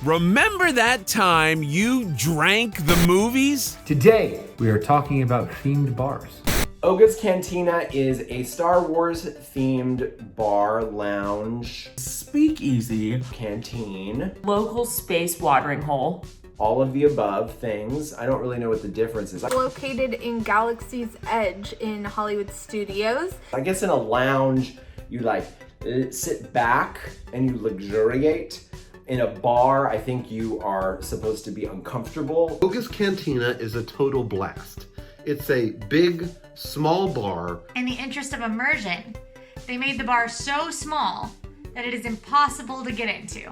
Remember that time you drank the movies? Today, we are talking about themed bars. Bogus Cantina is a Star Wars themed bar, lounge, speakeasy, canteen, local space watering hole. all of the above things. I don't really know what the difference is. Located in Galaxy's Edge in Hollywood Studios. I guess in a lounge, you sit back and you luxuriate. In a bar, I think you are supposed to be uncomfortable. Bogus Cantina is a total blast. It's a big, small bar. In the interest of immersion, they made the bar so small that it is impossible to get into.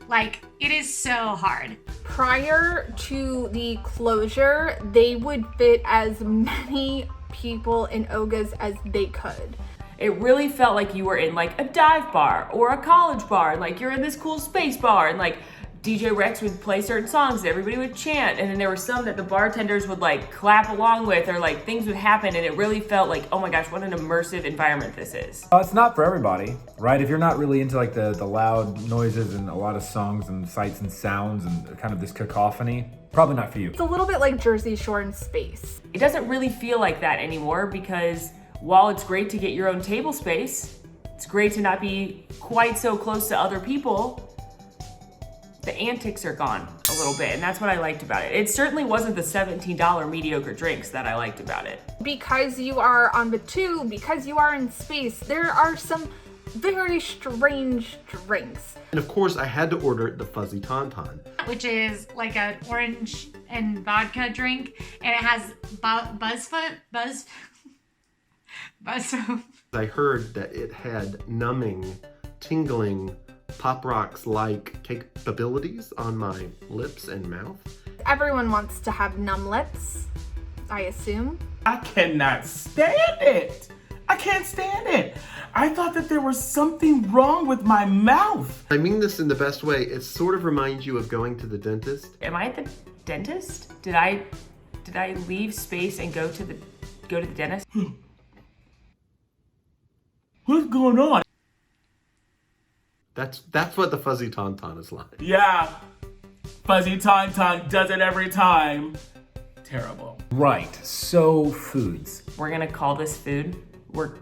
Like, it is so hard. Prior to the closure, they would fit as many people in Oga's as they could. It really felt like you were in like a dive bar or a college bar, and like you're in this cool space bar, and like DJ Rex would play certain songs and everybody would chant, and then there were some that the bartenders would like clap along with, or like things would happen, and it really felt like, oh my gosh, what an immersive environment this is. It's not for everybody, right? If you're not really into like the loud noises and a lot of songs and sights and sounds and kind of this cacophony, probably not for you. It's a little bit like Jersey Shore in space. It doesn't really feel like that anymore, because while it's great to get your own table space, it's great to not be quite so close to other people. The antics are gone a little bit, and that's what I liked about it. It certainly wasn't the $17 mediocre drinks that I liked about it. Because you are on Batu, because you are in space, there are some very strange drinks. And of course, I had to order the Fuzzy Tauntaun, Which is like an orange and vodka drink, and it has Buzzfoot. I heard that it had numbing, tingling, Pop Rocks-like capabilities on my lips and mouth. Everyone wants to have numb lips, I assume. I cannot stand it. I can't stand it. I thought that there was something wrong with my mouth. I mean this in the best way. It sort of reminds you of going to the dentist. Am I at the dentist? Did I leave space and go to the dentist? What's going on? That's what the Fuzzy Tauntaun is like. Yeah, Fuzzy Tauntaun does it every time. Terrible. Right, so foods. We're gonna call this food. We're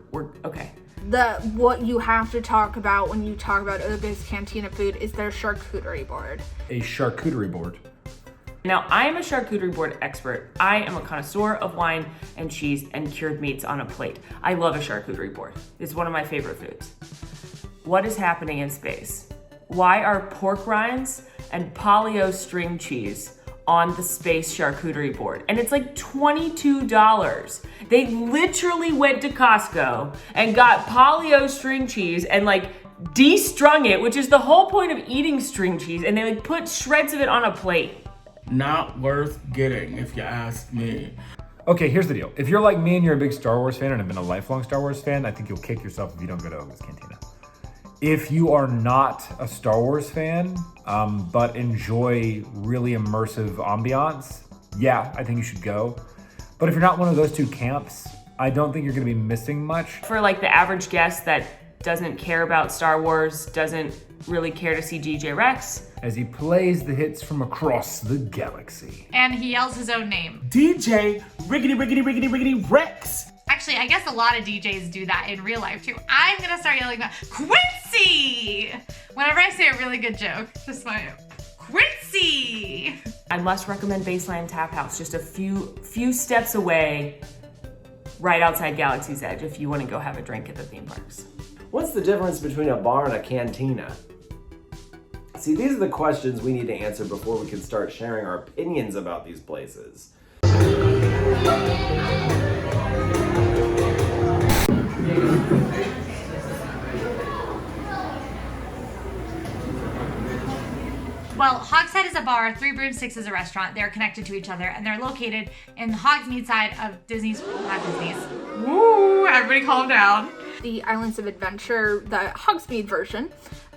okay. What you have to talk about when you talk about Oga's Cantina food is their charcuterie board. A charcuterie board. Now, I am a charcuterie board expert. I am a connoisseur of wine and cheese and cured meats on a plate. I love a charcuterie board. It's one of my favorite foods. What is happening in space? Why are pork rinds and polio string cheese on the space charcuterie board? And it's like $22. They literally went to Costco and got polio string cheese and like de-strung it, which is the whole point of eating string cheese, and they like put shreds of it on a plate. Not worth getting, if you ask me. Okay, here's the deal. If you're like me and you're a big Star Wars fan and have been a lifelong Star Wars fan, I think you'll kick yourself if you don't go to Oga's Cantina. If you are not a Star Wars fan, but enjoy really immersive ambiance, yeah, I think you should go. But if you're not one of those two camps, I don't think you're gonna be missing much. For like the average guest that doesn't care about Star Wars, doesn't really care to see DJ Rex, As he plays the hits from across the galaxy. And he yells his own name. DJ Riggedy Riggedy Riggedy Riggedy Rex. Actually, I guess a lot of DJs do that in real life too. I'm gonna start yelling that, Quincy! Whenever I say a really good joke, just my Quincy! I must recommend Baseline Tap House, just a few steps away, right outside Galaxy's Edge, if you want to go have a drink at the theme parks. What's the difference between a bar and a cantina? See, these are the questions we need to answer before we can start sharing our opinions about these places. Well, Hogshead is a bar, Three Broomsticks is a restaurant. They're connected to each other, and they're located in the Hogsmeade side of Disney's, not Disney's. Woo, everybody calm down. The Islands of Adventure, the Hogsmeade version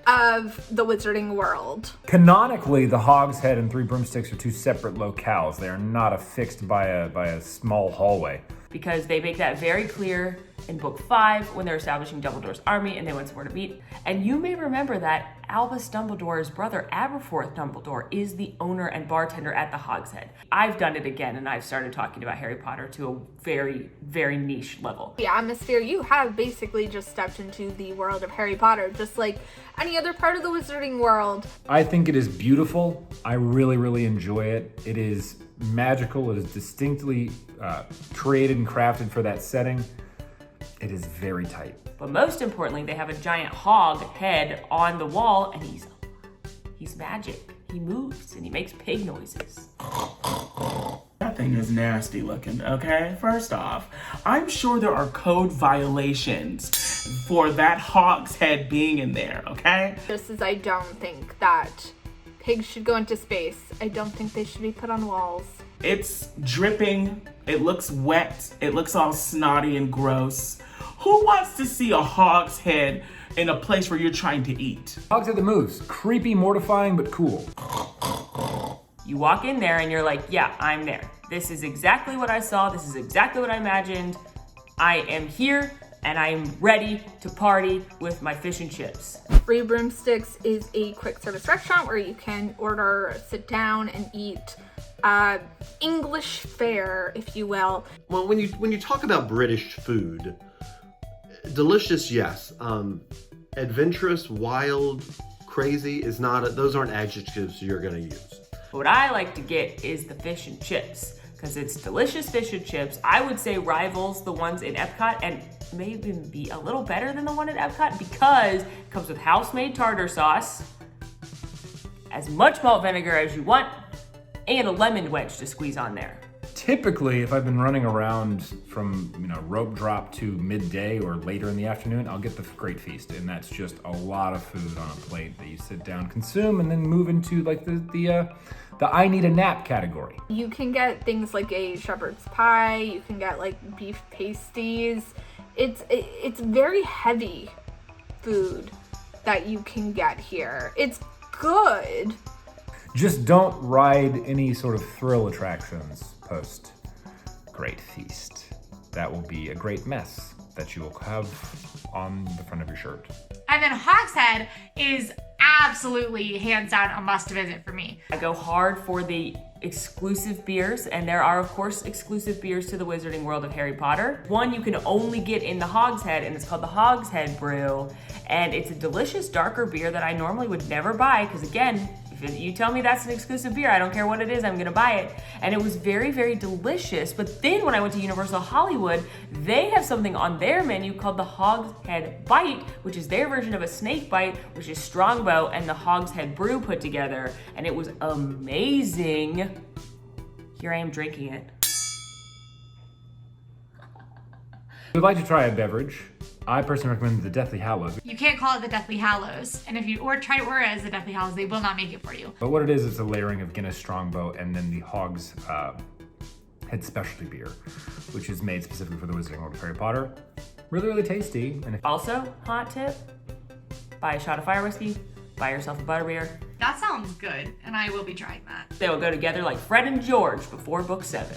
of the Wizarding World. Canonically, the Hogshead and Three Broomsticks are two separate locales. They are not affixed by a small hallway. because they make that very clear in book 5 when they're establishing Dumbledore's army and they went somewhere to meet. And you may remember that Albus Dumbledore's brother, Aberforth Dumbledore, is the owner and bartender at the Hogshead. I've done it again, and I've started talking about Harry Potter to a very, very niche level. The atmosphere, you have basically just stepped into the world of Harry Potter, just like any other part of the wizarding world. I think it is beautiful. I really, really enjoy it. It is magical. It is distinctly created and crafted for that setting. It is very tight. But most importantly, they have a giant hog head on the wall, and he's magic. He moves and he makes pig noises. That thing is nasty looking, okay? First off, I'm sure there are code violations for that hog's head being in there, okay? Just as I don't think that pigs should go into space, I don't think they should be put on walls. It's dripping, it looks wet, it looks all snotty and gross. Who wants to see a hog's head in a place where you're trying to eat? Hogshead that moves. Creepy, mortifying, but cool. You walk in there and you're like, yeah, I'm there. This is exactly what I saw. This is exactly what I imagined. I am here and I am ready to party with my fish and chips. Three Broomsticks is a quick service restaurant where you can order, sit down, and eat English fare, if you will. Well, when you talk about British food, delicious, yes. Adventurous, wild, crazy is not. Those aren't adjectives you're going to use. What I like to get is the fish and chips, because it's delicious fish and chips. I would say rivals the ones in Epcot, and maybe be a little better than the one at Epcot, because it comes with house-made tartar sauce, as much malt vinegar as you want, and a lemon wedge to squeeze on there. Typically, if I've been running around from rope drop to midday or later in the afternoon, I'll get the Great Feast, and that's just a lot of food on a plate that you sit down, consume, and then move into like the I need a nap category. You can get things like a shepherd's pie. You can get like beef pasties. It's very heavy food that you can get here. It's good. Just don't ride any sort of thrill attractions post Great Feast. That will be a great mess that you will have on the front of your shirt. And then Hogshead is absolutely hands down a must visit for me. I go hard for the exclusive beers, and there are of course exclusive beers to the Wizarding World of Harry Potter. One you can only get in the Hogshead, and it's called the Hogshead Brew, and it's a delicious darker beer that I normally would never buy, because again, if you tell me that's an exclusive beer, I don't care what it is, I'm gonna buy it. And it was very, very delicious. But then when I went to Universal Hollywood, they have something on their menu called the Hogshead Bite, which is their version of a snake bite, which is Strongbow and the Hogshead Brew put together. And it was amazing. Here I am drinking it. If you'd like to try a beverage, I personally recommend the Deathly Hallows. You can't call it the Deathly Hallows, and if you try to order it as the Deathly Hallows, they will not make it for you. But what it is, it's a layering of Guinness Strongbow and then the Hogshead specialty beer, which is made specifically for the Wizarding World of Harry Potter. Really, really tasty. And Also, hot tip, buy a shot of fire whiskey, buy yourself a butterbeer. That sounds good, and I will be trying that. They will go together like Fred and George before book 7.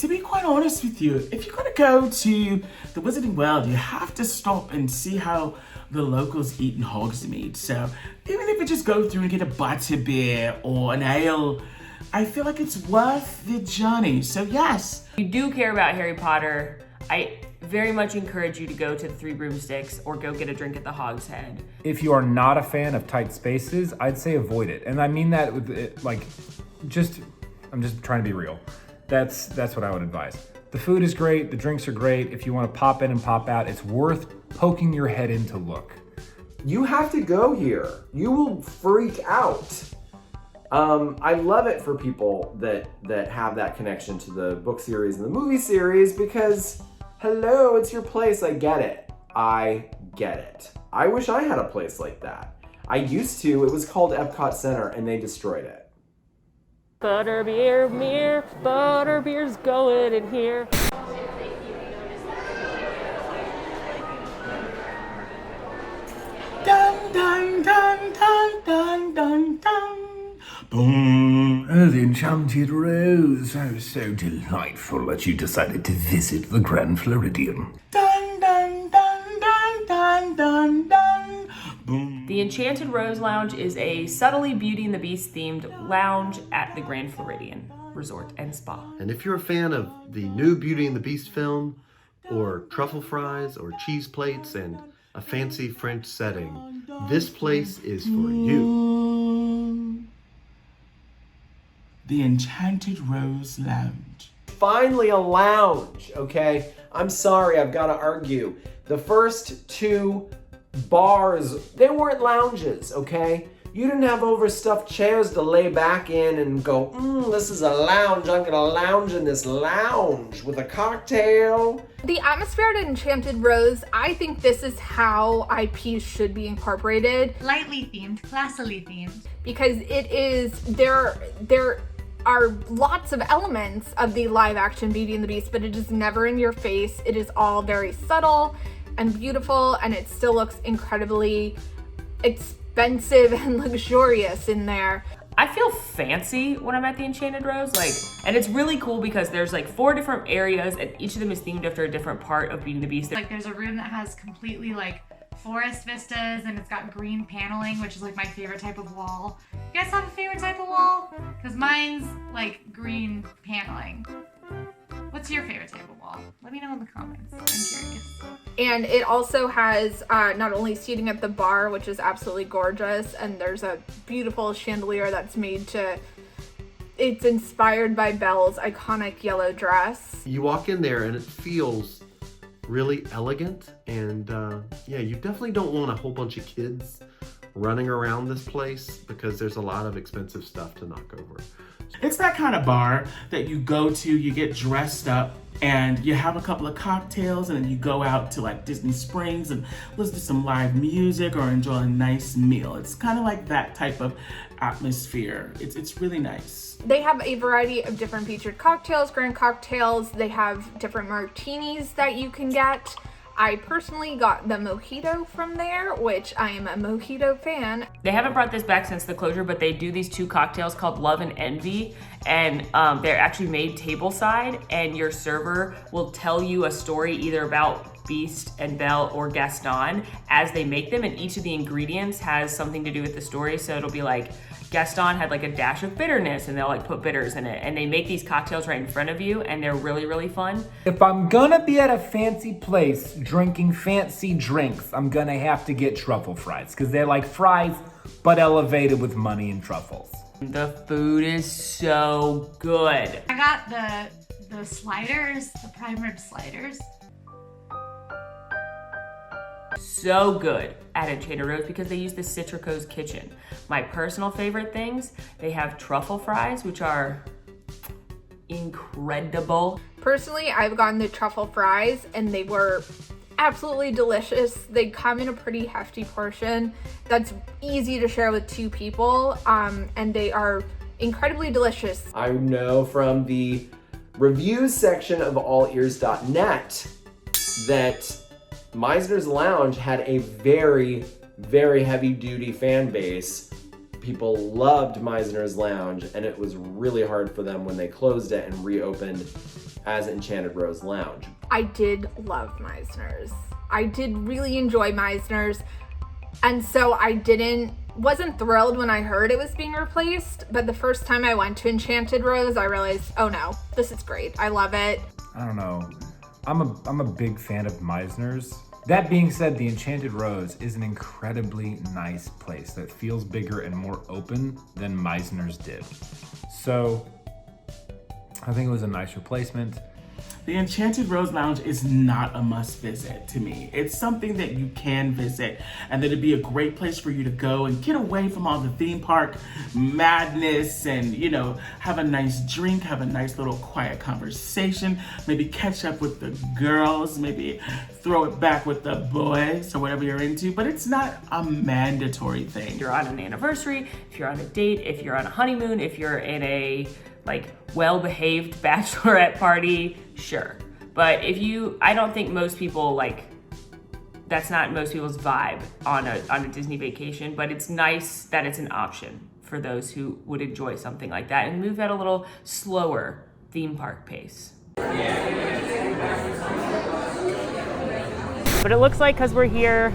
To be quite honest with you, if you're gonna go to the Wizarding World, you have to stop and see how the locals eat in Hogsmeade. So even if you just go through and get a butterbeer or an ale, I feel like it's worth the journey. So yes. If you do care about Harry Potter, I very much encourage you to go to the Three Broomsticks or go get a drink at the Hogshead. if you are not a fan of tight spaces, I'd say avoid it. And I mean that with it, I'm just trying to be real. That's what I would advise. The food is great, the drinks are great. If you want to pop in and pop out, it's worth poking your head in to look. You have to go here. You will freak out. I love it for people that have that connection to the book series and the movie series because, hello, it's your place. I get it. I wish I had a place like that. I used to. It was called Epcot Center, and they destroyed it. Butterbeer, butterbeer's going in here. Dun dun dun dun dun dun dun. Boom. Oh, the Enchanted Rose. Oh, so delightful that you decided to visit the Grand Floridian. Dun, dun, dun, dun, dun, dun, dun. Boom. The Enchanted Rose Lounge is a subtly Beauty and the Beast themed lounge at the Grand Floridian Resort and Spa. And if you're a fan of the new Beauty and the Beast film, or truffle fries, or cheese plates, and a fancy French setting, this place is for you. The Enchanted Rose Lounge. Finally a lounge, okay? I'm sorry, I've got to argue. The first two bars, they weren't lounges, okay? You didn't have overstuffed chairs to lay back in and go, this is a lounge. I'm gonna lounge in this lounge with a cocktail. The atmosphere at Enchanted Rose, I think this is how IPs should be incorporated. Lightly themed, classily themed. Because it is, there are lots of elements of the live action Beauty and the Beast, but it is never in your face. It is all very subtle and beautiful, and it still looks incredibly expensive and luxurious in there. I feel fancy when I'm at the Enchanted Rose, and it's really cool because there's 4 different areas and each of them is themed after a different part of Beauty and the Beast. There's a room that has completely forest vistas and it's got green paneling, which is my favorite type of wall. You guys have a favorite type of wall? Because mine's green paneling. What's your favorite type of wall? Let me know in the comments. I'm curious. And it also has not only seating at the bar, which is absolutely gorgeous, and there's a beautiful chandelier that's it's inspired by Belle's iconic yellow dress. You walk in there and it feels really elegant, and you definitely don't want a whole bunch of kids running around this place because there's a lot of expensive stuff to knock over. It's that kind of bar that you go to, you get dressed up, and you have a couple of cocktails, and then you go out to Disney Springs and listen to some live music or enjoy a nice meal. It's kind of like that type of atmosphere. It's really nice. They have a variety of different featured cocktails, grand cocktails. They have different martinis that you can get. I personally got the mojito from there, which I am a mojito fan. They haven't brought this back since the closure, but they do these 2 cocktails called Love and Envy, and they're actually made tableside, and your server will tell you a story either about Beast and Belle or Gaston as they make them, and each of the ingredients has something to do with the story. So it'll be Gaston had a dash of bitterness, and they'll put bitters in it, and they make these cocktails right in front of you, and they're really, really fun. If I'm gonna be at a fancy place drinking fancy drinks, I'm gonna have to get truffle fries, because they're like fries, but elevated with money and truffles. The food is so good. I got the sliders, the prime rib sliders. So good at Enchanted Rose because they use the Citrico's kitchen. My personal favorite things, they have truffle fries, which are incredible. Personally, I've gotten the truffle fries, and they were absolutely delicious. They come in a pretty hefty portion that's easy to share with 2 people, and they are incredibly delicious. I know from the reviews section of AllEars.net that Meisner's Lounge had a very, very heavy-duty fan base. People loved Meisner's Lounge, and it was really hard for them when they closed it and reopened as Enchanted Rose Lounge. I did love Meisner's. I did really enjoy Meisner's, and so I wasn't thrilled when I heard it was being replaced, but the first time I went to Enchanted Rose, I realized, oh no, this is great. I love it. I don't know. I'm a big fan of Meisner's. That being said, the Enchanted Rose is an incredibly nice place that feels bigger and more open than Meisner's did. So I think it was a nice replacement. The Enchanted Rose Lounge is not a must visit to me. It's something that you can visit, and that it'd be a great place for you to go and get away from all the theme park madness and, have a nice drink, have a nice little quiet conversation, maybe catch up with the girls, maybe throw it back with the boys or whatever you're into, but it's not a mandatory thing. If you're on an anniversary, if you're on a date, if you're on a honeymoon, if you're in a well-behaved bachelorette party, sure. But I don't think most people that's not most people's vibe on a Disney vacation, but it's nice that it's an option for those who would enjoy something like that and move at a little slower theme park pace. But it looks like because we're here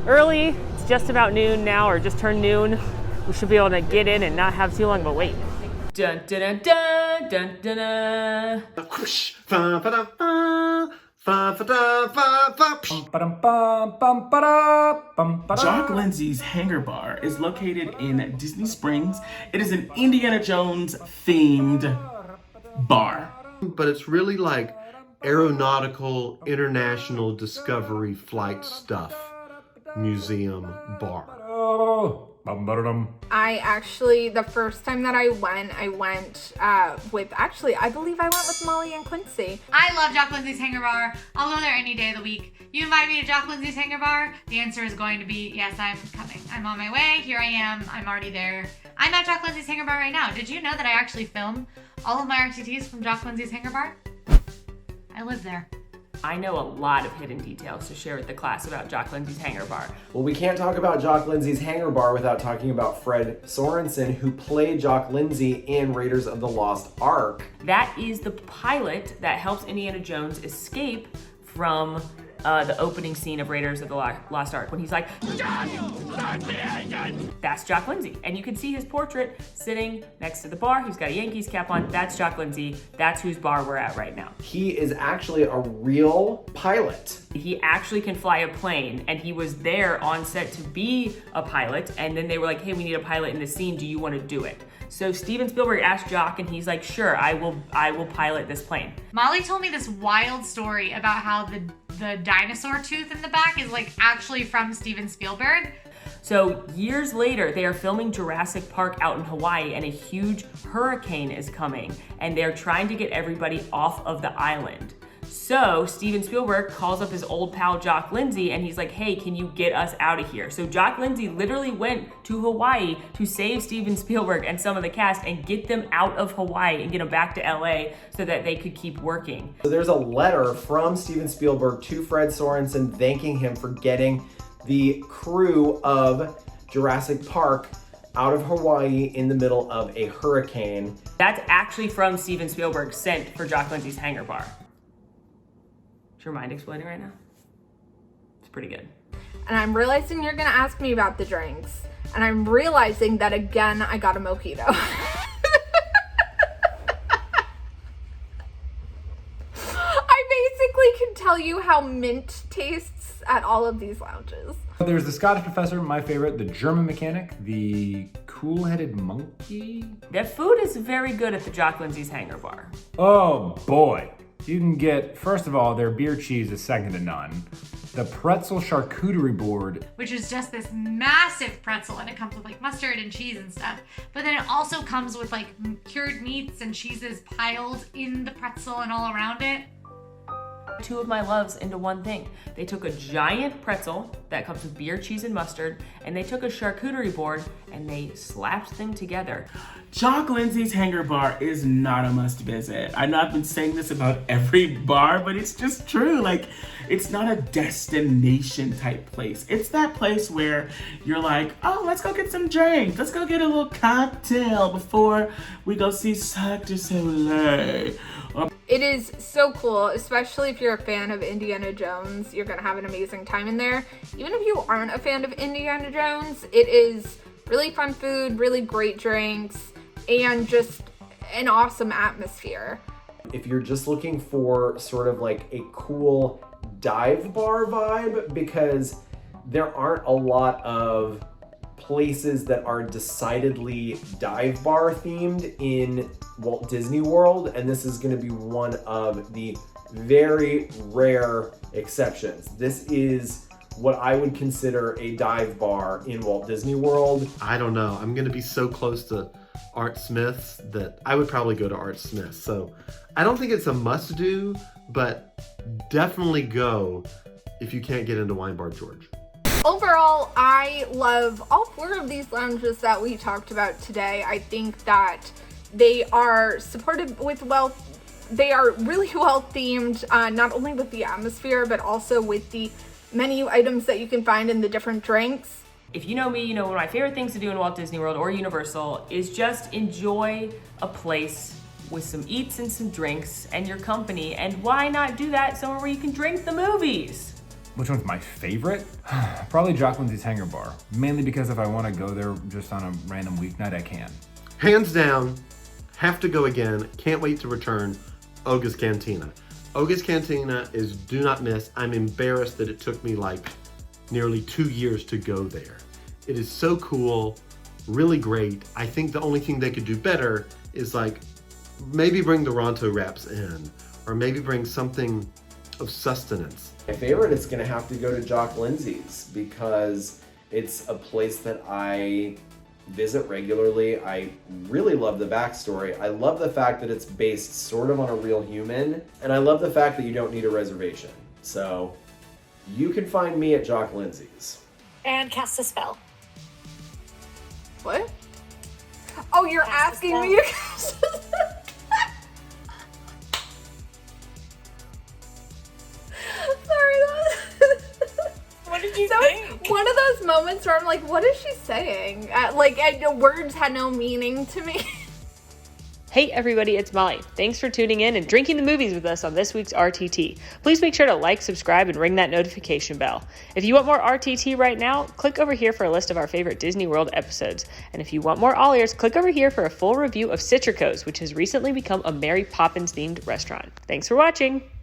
early, it's just about noon now, or just turned noon, we should be able to get in and not have too long of a wait. Dun dun dun dun dun dun. Jock Lindsay's Hangar Bar is located in Disney Springs. It is an Indiana Jones themed bar. But it's really like aeronautical international discovery flight stuff museum bar. I actually, the first time that I went with, I believe I went with Molly and Quincy. I love Jock Lindsay's Hangar Bar. I'll go there any day of the week. You invite me to Jock Lindsay's Hangar Bar? The answer is going to be yes, I'm coming. I'm on my way. Here I am. I'm already there. I'm at Jock Lindsay's Hangar Bar right now. Did you know that I actually film all of my RCTs from Jock Lindsay's Hangar Bar? I live there. I know a lot of hidden details to share with the class about Jock Lindsay's Hangar Bar. Well, we can't talk about Jock Lindsay's Hangar Bar without talking about Fred Sorensen, who played Jock Lindsay in Raiders of the Lost Ark. That is the pilot that helps Indiana Jones escape from the opening scene of Raiders of the Lost Ark, when he's like, that's Jock Lindsay. And you can see his portrait sitting next to the bar. He's got a Yankees cap on. That's Jock Lindsay. That's whose bar we're at right now. He is actually a real pilot. He actually can fly a plane, and he was there on set to be a pilot. And then they were like, hey, we need a pilot in the scene. Do you want to do it? So Steven Spielberg asked Jock, and he's like, sure, I will pilot this plane. Molly told me this wild story about how the dinosaur tooth in the back is like actually from Steven Spielberg. So years later, they are filming Jurassic Park out in Hawaii, and a huge hurricane is coming, and they're trying to get everybody off of the island. So Steven Spielberg calls up his old pal Jock Lindsay, and he's like, hey, can you get us out of here? So Jock Lindsay literally went to Hawaii to save Steven Spielberg and some of the cast and get them out of Hawaii and get them back to LA so that they could keep working. So there's a letter from Steven Spielberg to Fred Sorensen thanking him for getting the crew of Jurassic Park out of Hawaii in the middle of a hurricane. That's actually from Steven Spielberg, sent for Jock Lindsay's Hangar Bar. Is your mind exploding right now? It's pretty good. And I'm realizing you're gonna ask me about the drinks. And I'm realizing that again, I got a mojito. I basically can tell you how mint tastes at all of these lounges. There's the Scottish professor, my favorite, the German mechanic, the cool-headed monkey. Their food is very good at the Jock Lindsay's Hangar Bar. Oh boy. You can get, first of all, their beer cheese is second to none. The pretzel charcuterie board, which is just this massive pretzel, and it comes with like mustard and cheese and stuff. But then it also comes with like cured meats and cheeses piled in the pretzel and all around it. Two of my loves into one thing. They took a giant pretzel that comes with beer, cheese, and mustard, and they took a charcuterie board and they slapped them together. Jock Lindsay's Hangar Bar is not a must visit. I know I've been saying this about every bar, but it's just true. Like, it's not a destination type place. It's that place where you're like, oh, let's go get some drinks. Let's go get a little cocktail before we go see Cirque du Soleil. It is so cool, especially if you're a fan of Indiana Jones. You're gonna have an amazing time in there. Even if you aren't a fan of Indiana Jones, it is really fun food, really great drinks, and just an awesome atmosphere. If you're just looking for sort of like a cool dive bar vibe, because there aren't a lot of places that are decidedly dive bar themed in Walt Disney World, and this is going to be one of the very rare exceptions. This is what I would consider a dive bar in Walt Disney World. I don't know. I'm going to be so close to Art Smith's that I would probably go to Art Smith's. So I don't think it's a must do, but definitely go if you can't get into Wine Bar George. Overall, I love all four of these lounges that we talked about today. I think that they are supported with they are really well themed, not only with the atmosphere, but also with the menu items that you can find in the different drinks. If you know me, you know one of my favorite things to do in Walt Disney World or Universal is just enjoy a place with some eats and some drinks and your company. And why not do that somewhere where you can drink the movies? Which one's my favorite? Probably Jock Lindsay's Hangar Bar. Mainly because if I want to go there just on a random weeknight, I can. Hands down, have to go again. Can't wait to return. Bogus Cantina. Bogus Cantina is do not miss. I'm embarrassed that it took me like nearly 2 years to go there. It is so cool, really great. I think the only thing they could do better is like maybe bring the Ronto wraps in, or maybe bring something of sustenance. My favorite is going to have to go to Jock Lindsay's because it's a place that I visit regularly. I really love the backstory. I love the fact that it's based sort of on a real human, and I love the fact that you don't need a reservation. So you can find me at Jock Lindsay's. And cast a spell. What? Oh, you're asking me to cast a spell? What did you That think? was one of those moments where I'm like, what is she saying? Words had no meaning to me. Hey everybody, it's Molly. Thanks for tuning in and drinking the movies with us on this week's RTT. Please make sure to like, subscribe, and ring that notification bell. If you want more RTT right now, click over here for a list of our favorite Disney World episodes. And if you want more AllEars, click over here for a full review of Citrico's, which has recently become a Mary Poppins themed restaurant. Thanks for watching.